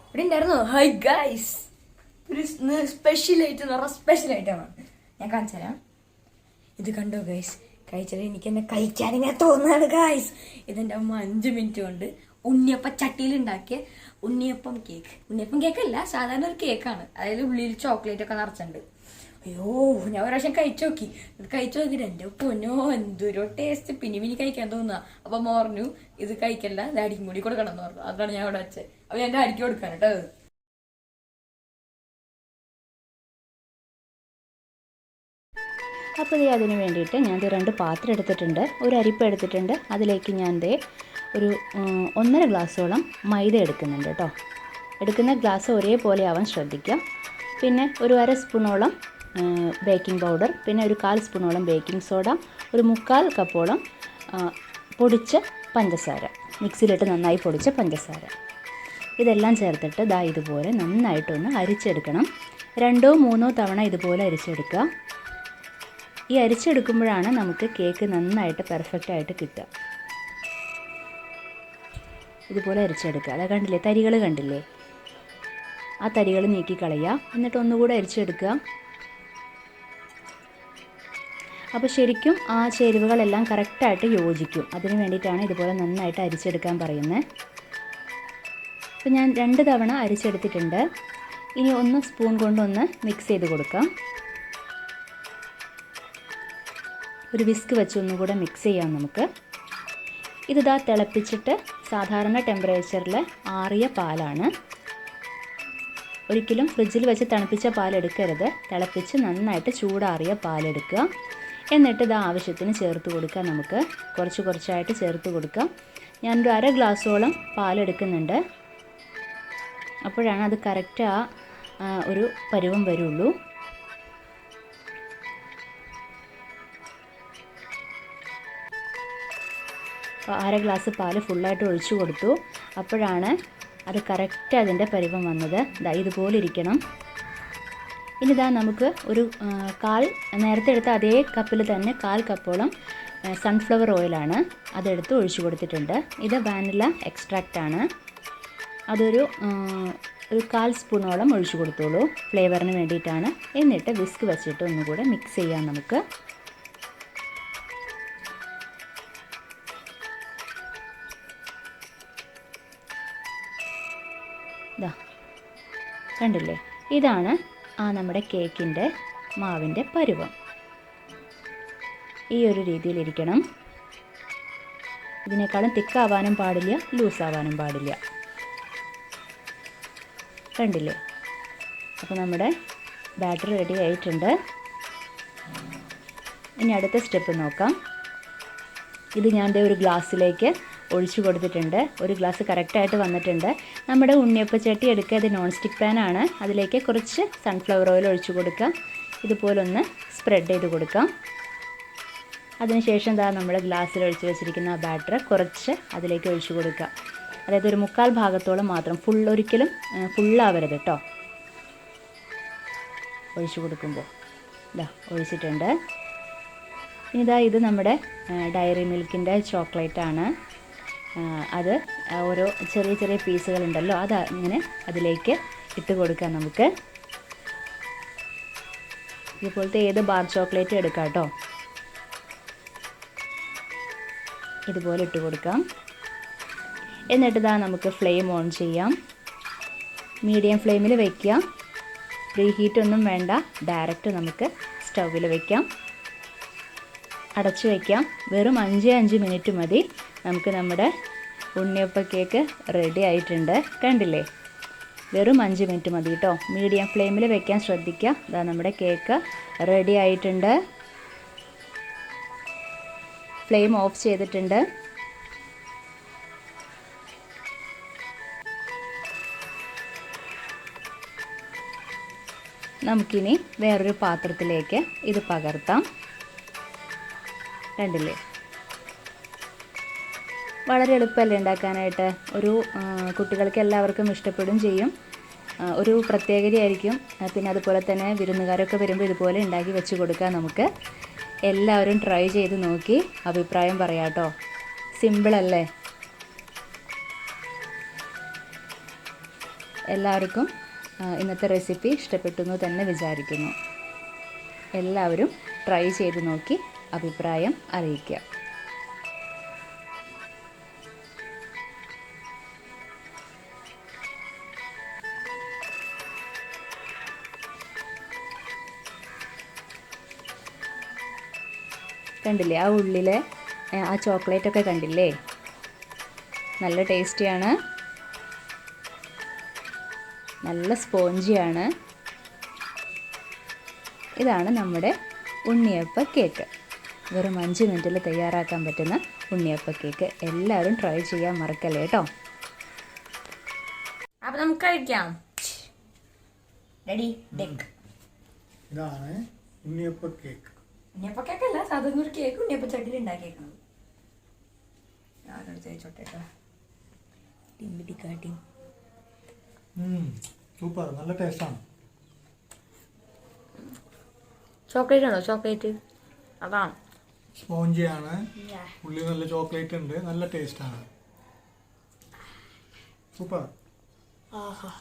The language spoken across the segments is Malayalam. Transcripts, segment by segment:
ഇവിടെ ഉണ്ടായിരുന്നു. ഹായ് ഗൈസ്, ഒരു സ്പെഷ്യൽ ഐറ്റം എന്ന് പറഞ്ഞാൽ സ്പെഷ്യൽ ഐറ്റമാണ്. ഞാൻ കാണിച്ചു തരാം. ഇത് കണ്ടോ ഗൈസ്, കഴിച്ചാൽ എനിക്ക് എന്നെ കഴിക്കാനിങ്ങനെ തോന്നുകയാണ് ഗൈസ്. ഇതെൻ്റെ അമ്മ 5 മിനിറ്റ് കൊണ്ട് ഉണ്ണിയപ്പം ചട്ടിയിൽ ഉണ്ടാക്കിയ ഉണ്ണിയപ്പം കേക്ക്. ഉണ്ണിയപ്പം കേക്കല്ല, സാധാരണ ഒരു കേക്കാണ്. അതായത് ഉള്ളിൽ ചോക്ലേറ്റ് ഒക്കെ നിറച്ചിട്ടുണ്ട്. അയ്യോ, ഞാൻ ഒരു പ്രാവശ്യം കഴിച്ചു നോക്കിയിട്ട് എൻ്റെ പൊന്നോ എന്തൊരു ടേസ്റ്റ്. പിന്നെ കഴിക്കാൻ തോന്നുക. അപ്പം പറഞ്ഞു ഇത് കഴിക്കല്ല, ഇത് അടിക്കും കൂടി കൊടുക്കണം എന്ന് പറഞ്ഞു. അതാണ് ഞാൻ ഇവിടെ വെച്ചത്. അപ്പോൾ ഞാൻ അടിക്ക് കൊടുക്കാൻ കേട്ടോ. അപ്പോൾ അതിന് വേണ്ടിയിട്ട് ഞാൻ 2 പാത്രം എടുത്തിട്ടുണ്ട്, ഒരു അരിപ്പ എടുത്തിട്ടുണ്ട്. അതിലേക്ക് ഞാൻ ഒരു 1.5 ഗ്ലാസ്സോളം മൈദ എടുക്കുന്നുണ്ട് കേട്ടോ. എടുക്കുന്ന ഗ്ലാസ് ഒരേപോലെ ആവാൻ ശ്രദ്ധിക്കാം. പിന്നെ ഒരു 1/2 സ്പൂണോളം ബേക്കിംഗ് പൗഡർ, പിന്നെ ഒരു 1/4 സ്പൂണോളം ബേക്കിംഗ് സോഡ, ഒരു 3/4 കപ്പോളം പൊടിച്ച പഞ്ചസാര, മിക്സിയിലിട്ട് നന്നായി പൊടിച്ച പഞ്ചസാര. ഇതെല്ലാം ചേർത്തിട്ട് ഇതുപോലെ നന്നായിട്ടൊന്ന് അരിച്ചെടുക്കണം. 2-3 തവണ ഇതുപോലെ അരിച്ചെടുക്കുക. ഈ അരിച്ചെടുക്കുമ്പോഴാണ് നമുക്ക് കേക്ക് നന്നായിട്ട് പെർഫെക്റ്റായിട്ട് കിട്ടുക. ഇതുപോലെ അരിച്ചെടുക്കുക. അത് കണ്ടില്ലേ, തരികൾ കണ്ടില്ലേ? ആ തരികൾ നീക്കിക്കളയുക. എന്നിട്ട് ഒന്നുകൂടെ അരിച്ചെടുക്കുക. അപ്പോൾ ശരിക്കും ആ ചേരുവകളെല്ലാം കറക്റ്റായിട്ട് യോജിക്കും. അതിന് വേണ്ടിയിട്ടാണ് ഇതുപോലെ നന്നായിട്ട് അരിച്ചെടുക്കാൻ പറയുന്നത്. അപ്പോൾ ഞാൻ 2 തവണ അരിച്ചെടുത്തിട്ടുണ്ട്. ഇനി ഒന്ന് സ്പൂൺ കൊണ്ടൊന്ന് മിക്സ് ചെയ്ത് കൊടുക്കാം. ഒരു വിസ്ക് വെച്ച് ഒന്നുകൂടെ മിക്സ് ചെയ്യാം നമുക്ക്. ഇത് തിളപ്പിച്ചിട്ട് സാധാരണ ടെമ്പറേച്ചറിൽ ആറിയ പാലാണ്. ഒരിക്കലും ഫ്രിഡ്ജിൽ വെച്ച് തണുപ്പിച്ച പാലെടുക്കരുത്. തിളപ്പിച്ച് നന്നായിട്ട് ചൂടാറിയ പാലെടുക്കുക. എന്നിട്ട് ആവശ്യത്തിന് ചേർത്ത് കൊടുക്കുക. നമുക്ക് കുറച്ച് കുറച്ചായിട്ട് ചേർത്ത് കൊടുക്കാം. ഞാനൊരു 1/2 ഗ്ലാസ്സോളം പാലെടുക്കുന്നുണ്ട്. അപ്പോഴാണ് അത് കറക്റ്റ് ഒരു പരുവം വരുള്ളൂ. അപ്പോൾ 1/2 ഗ്ലാസ് പാല് ഫുള്ളായിട്ട് ഒഴിച്ചു കൊടുത്തു. അപ്പോഴാണ് അത് കറക്റ്റ് അതിൻ്റെ പരുവം വന്നത്. ഇതുപോലെ ഇരിക്കണം. ഇനി നമുക്ക് ഒരു നേരത്തെ എടുത്ത അതേ കപ്പിൽ തന്നെ 1/4 കപ്പോളം സൺഫ്ലവർ ഓയിലാണ് അതെടുത്ത് ഒഴിച്ചു കൊടുത്തിട്ടുണ്ട്. ഇത് വാനില എക്സ്ട്രാക്റ്റാണ്. അതൊരു 1/4 സ്പൂണോളം ഒഴിച്ചു കൊടുത്തോളൂ, ഫ്ലേവറിന് വേണ്ടിയിട്ടാണ്. എന്നിട്ട് വിസ്ക് വെച്ചിട്ട് ഒന്നുകൂടെ മിക്സ് ചെയ്യാം നമുക്ക്. കണ്ടില്ലേ, ഇതാണ് നമ്മുടെ കേക്കിൻ്റെ മാവിൻ്റെ പരുവം. ഈ ഒരു രീതിയിലിരിക്കണം. ഇതിനേക്കാളും തിക്കാവാനും പാടില്ല, ലൂസാവാനും പാടില്ല. കണ്ടില്ലേ? അപ്പോൾ നമ്മുടെ ബാറ്റർ റെഡി ആയിട്ടുണ്ട്. ഇനി അടുത്ത സ്റ്റെപ്പ് നോക്കാം. ഇത് ഞാൻ ഒരു ഗ്ലാസ്സിലേക്ക് ഒഴിച്ചു കൊടുത്തിട്ടുണ്ട്. ഒരു ഗ്ലാസ് കറക്റ്റായിട്ട് വന്നിട്ടുണ്ട്. നമ്മുടെ ഉണ്ണിയപ്പച്ചട്ടി എടുക്കുക. ഇത് നോൺ സ്റ്റിക്ക് പാനാണ്. അതിലേക്ക് കുറച്ച് സൺഫ്ലവർ ഓയിൽ ഒഴിച്ചു കൊടുക്കുക. ഇതുപോലൊന്ന് സ്പ്രെഡ് ചെയ്ത് കൊടുക്കാം. അതിനുശേഷം നമ്മൾ ഗ്ലാസ്സിൽ ഒഴിച്ച് വെച്ചിരിക്കുന്ന ആ ബാറ്റർ കുറച്ച് അതിലേക്ക് ഒഴിച്ചു കൊടുക്കുക. അതായത് ഒരു 3/4 ഭാഗത്തോളം മാത്രം, ഒരിക്കലും ഫുള്ളാവരുത് കേട്ടോ. ഒഴിച്ചു കൊടുക്കുമ്പോൾ ഒഴിച്ചിട്ടുണ്ട്. ഇനി ഇത് നമ്മുടെ ഡയറി മിൽക്കിൻ്റെ ചോക്ലേറ്റാണ്. അത് ഓരോ ചെറിയ ചെറിയ പീസുകളുണ്ടല്ലോ, അത് ഇങ്ങനെ അതിലേക്ക് ഇട്ട് കൊടുക്കാം നമുക്ക്. ഇതുപോലത്തെ ഏത് ബാർ ചോക്ലേറ്റ് എടുക്കാം കേട്ടോ. ഇതുപോലെ ഇട്ട് കൊടുക്കാം. എന്നിട്ട് നമുക്ക് ഫ്ലെയിം ഓൺ ചെയ്യാം. മീഡിയം ഫ്ലെയിമിൽ വയ്ക്കുക. പ്രീ ഹീറ്റ് ഒന്നും വേണ്ട, ഡയറക്റ്റ് നമുക്ക് സ്റ്റൗവിൽ വയ്ക്കാം. അടച്ചു വയ്ക്കാം. വെറും 5 മിനിറ്റ് മതി. നമുക്ക് നമ്മുടെ ഉണ്ണിയപ്പ കേക്ക് റെഡി ആയിട്ടുണ്ട്. കണ്ടില്ലേ? വെറും 5 മിനിറ്റ് മതി കേട്ടോ. മീഡിയം ഫ്ലെയിമിൽ വെക്കാൻ ശ്രദ്ധിക്കുക. നമ്മുടെ കേക്ക് റെഡി ആയിട്ടുണ്ട്. ഫ്ലെയിം ഓഫ് ചെയ്തിട്ടുണ്ട്. നമുക്കിനി വേറൊരു പാത്രത്തിലേക്ക് ഇത് പകർത്താം. കണ്ടില്ലേ? വളരെ എളുപ്പമല്ലേ ഉണ്ടാക്കാനായിട്ട്. കുട്ടികൾക്ക് എല്ലാവർക്കും ഇഷ്ടപ്പെടും ചെയ്യും. ഒരു പ്രത്യേകതയായിരിക്കും. പിന്നെ അതുപോലെ തന്നെ വിരുന്നുകാരൊക്കെ വരുമ്പോൾ ഇതുപോലെ ഉണ്ടാക്കി വെച്ച് കൊടുക്കാം നമുക്ക്. എല്ലാവരും ട്രൈ ചെയ്ത് നോക്കി അഭിപ്രായം പറയാം കേട്ടോ. സിമ്പിളല്ലേ? എല്ലാവർക്കും ഇന്നത്തെ റെസിപ്പി ഇഷ്ടപ്പെട്ടു എന്ന് തന്നെ വിചാരിക്കുന്നു. എല്ലാവരും ട്രൈ ചെയ്ത് നോക്കി അഭിപ്രായം അറിയിക്കുക. കണ്ടില്ലേ ആ ഉള്ളിലെ ആ ചോക്ലേറ്റൊക്കെ കണ്ടില്ലേ? നല്ല ടേസ്റ്റിയാണ്, നല്ല സ്പോഞ്ചിയാണ്. ഇതാണ് നമ്മുടെ ഉണ്ണിയപ്പ കേക്ക്. വെറും 5 മിനിറ്റിൽ തയ്യാറാക്കാൻ പറ്റുന്ന ഉണ്ണിയപ്പ കേക്ക്. എല്ലാവരും ട്രൈ ചെയ്യാൻ മറക്കല്ലേ കേട്ടോ. അപ്പം നമുക്ക് കഴിക്കാം. Ready deck. ഇതാണ് ഉണ്ണിയപ്പ കേക്ക്. ഉണ്ണിയപ്പ കേക്കല്ല, സാധാരണ ഒരു കേക്ക് ഉണ്ണിയപ്പ ചട്ടിയിൽ ഉണ്ടാക്കിയേക്കണം. ഞാനെടുത്ത് ചോട്ടെ കേട്ടോ. ടിമ്പിടിക്കാട്ടി സൂപ്പർ, നല്ല ടേസ്റ്റാണ്. ചോക്ലേറ്റ് ആണോ? ചോക്ലേറ്റ് അതാണ്. സ്പോഞ്ചിയാണ്, ഉള്ളിൽ നല്ല ചോക്ലേറ്റ് ഉണ്ട്, നല്ല ടേസ്റ്റാണ്. സൂപ്പർ. ആഹാ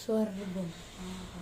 സ്വർഗം. ആഹാ.